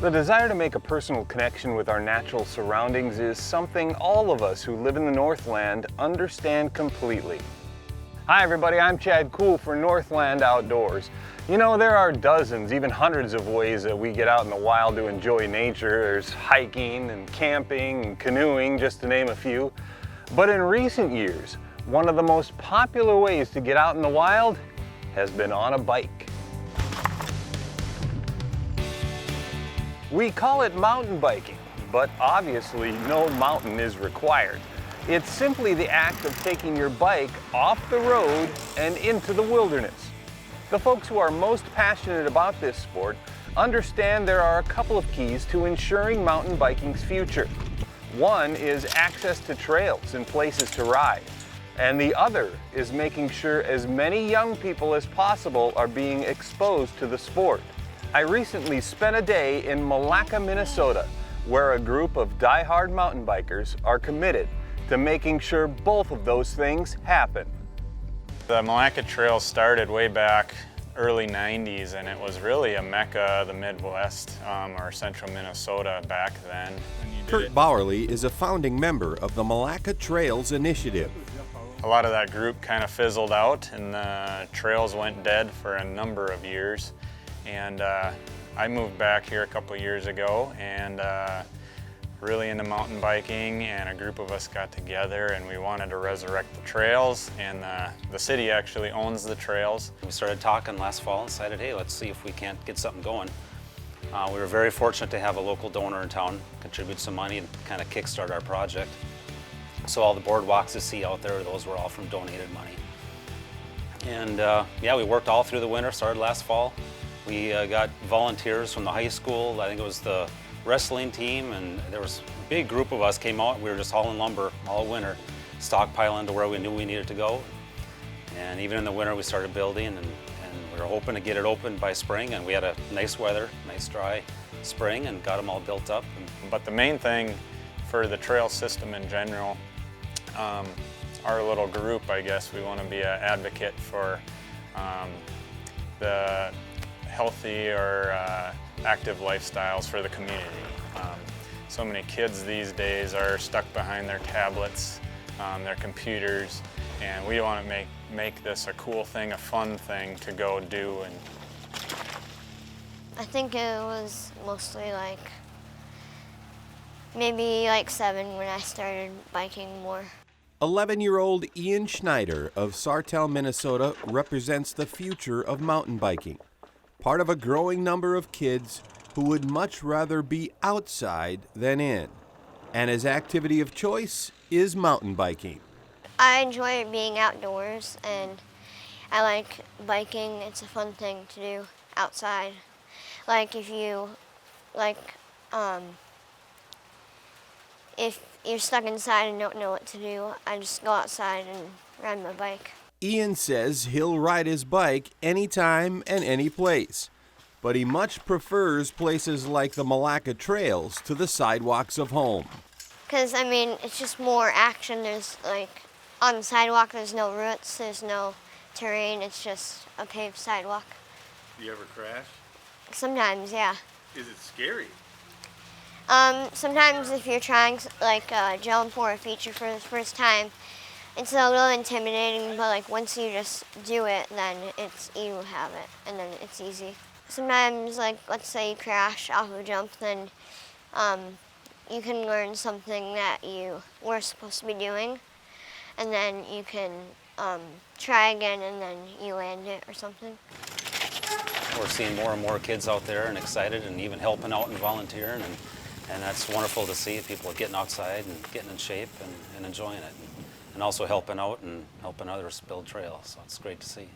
The desire to make a personal connection with our natural surroundings is something all of us who live in the Northland understand completely. Hi everybody, I'm Koel for Northland Outdoors. You know, there are dozens, even hundreds of ways that we get out in the wild to enjoy nature. There's hiking and camping and canoeing, just to name a few. But in recent years, one of the most popular ways to get out in the wild has been on a bike. We call it mountain biking, but obviously no mountain is required. It's simply the act of taking your bike off the road and into the wilderness. The folks who are most passionate about this sport understand there are a couple of keys to ensuring mountain biking's future. One is access to trails and places to ride, and the other is making sure as many young people as possible are being exposed to the sport. I recently spent a day in Milaca, Minnesota, where a group of die-hard mountain bikers are committed to making sure both of those things happen. The Milaca Trail started way back early 90s, and it was really a mecca of the Midwest or central Minnesota back then. Kurt Bowerly is a founding member of the Milaca Trails Initiative. A lot of that group kind of fizzled out and the trails went dead for a number of years. And I moved back here a couple years ago and really into mountain biking, and a group of us got together and we wanted to resurrect the trails, and the city actually owns the trails. We started talking last fall and decided, hey, let's see if we can't get something going. We were very fortunate to have a local donor in town contribute some money and kind of kickstart our project. So all the boardwalks you see out there, those were all from donated money. And yeah, we worked all through the winter, started last fall. We got volunteers from the high school. I think it was the wrestling team, and there was a big group of us came out. We were just hauling lumber all winter, stockpiling to where we knew we needed to go. And even in the winter, we started building, and we were hoping to get it open by spring, and we had a nice weather, nice dry spring, and got them all built up. But the main thing for the trail system in general, our little group, I guess, we want to be an advocate for the healthy or active lifestyles for the community. So many kids these days are stuck behind their tablets, their computers, and we want to make this a cool thing, a fun thing to go do. And I think it was mostly maybe 7 when I started biking more. 11-year-old Ian Schneider of Sartell, Minnesota represents the future of mountain biking. Part of a growing number of kids who would much rather be outside than in. And his activity of choice is mountain biking. I enjoy being outdoors, and I like biking. It's a fun thing to do outside. If you're stuck inside and don't know what to do, I just go outside and ride my bike. Ian says he'll ride his bike anytime and any place, but he much prefers places like the Milaca Trails to the sidewalks of home. Because, it's just more action. There's, on the sidewalk, there's no roots, there's no terrain, it's just a paved sidewalk. Do you ever crash? Sometimes, yeah. Is it scary? Sometimes if you're trying, jump or a feature for the first time, it's a little intimidating, but once you just do it, then you have it, and then it's easy. Sometimes, let's say you crash off a jump, then you can learn something that you were supposed to be doing, and then you can try again, and then you land it or something. We're seeing more and more kids out there and excited and even helping out and volunteering, and that's wonderful to see. People getting outside and getting in shape and enjoying it, and also helping out and helping others build trails. So it's great to see.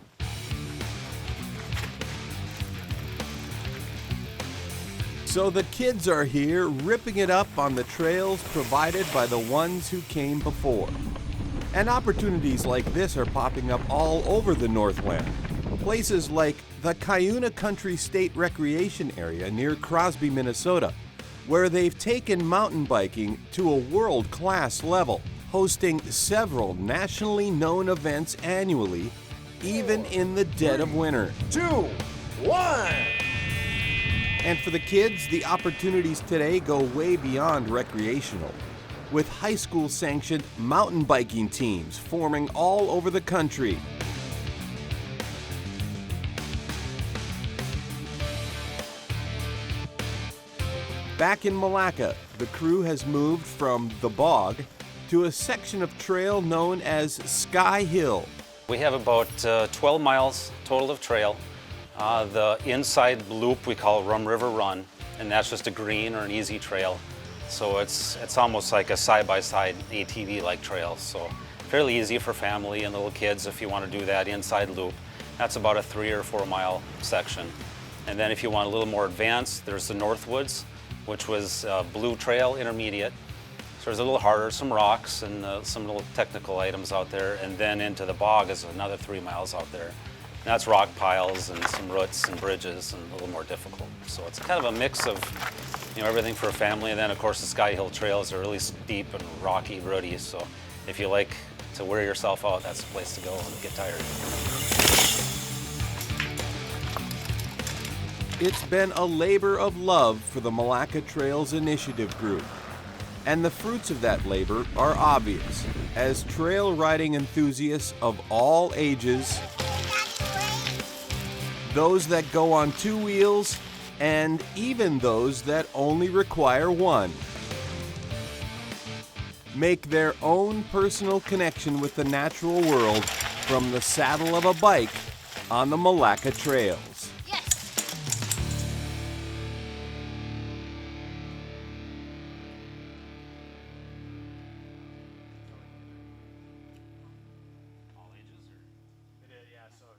So the kids are here ripping it up on the trails provided by the ones who came before. And opportunities like this are popping up all over the Northland. Places like the Cuyuna Country State Recreation Area near Crosby, Minnesota, where they've taken mountain biking to a world-class level, hosting several nationally known events annually, even in the dead of winter. 2, 1. And for the kids, the opportunities today go way beyond recreational, with high school sanctioned mountain biking teams forming all over the country. Back in Milaca, the crew has moved from the bog to a section of trail known as Sky Hill. We have about 12 miles total of trail. The inside loop we call Rum River Run, and that's just a green or an easy trail. So it's almost like a side-by-side ATV-like trail. So fairly easy for family and little kids if you want to do that inside loop. That's about a 3 or 4 mile section. And then if you want a little more advanced, there's the Northwoods, which was Blue Trail Intermediate. So there's a little harder, some rocks and some little technical items out there. And then into the bog is another 3 miles out there. And that's rock piles and some roots and bridges and a little more difficult. So it's kind of a mix of, you know, everything for a family. And then of course the Sky Hill trails are really steep and rocky, rooty. So if you like to wear yourself out, that's the place to go and get tired. It's been a labor of love for the Milaca Trails Initiative Group. And the fruits of that labor are obvious, as trail riding enthusiasts of all ages, those that go on 2 wheels, and even those that only require 1, make their own personal connection with the natural world from the saddle of a bike on the Milaca Trails.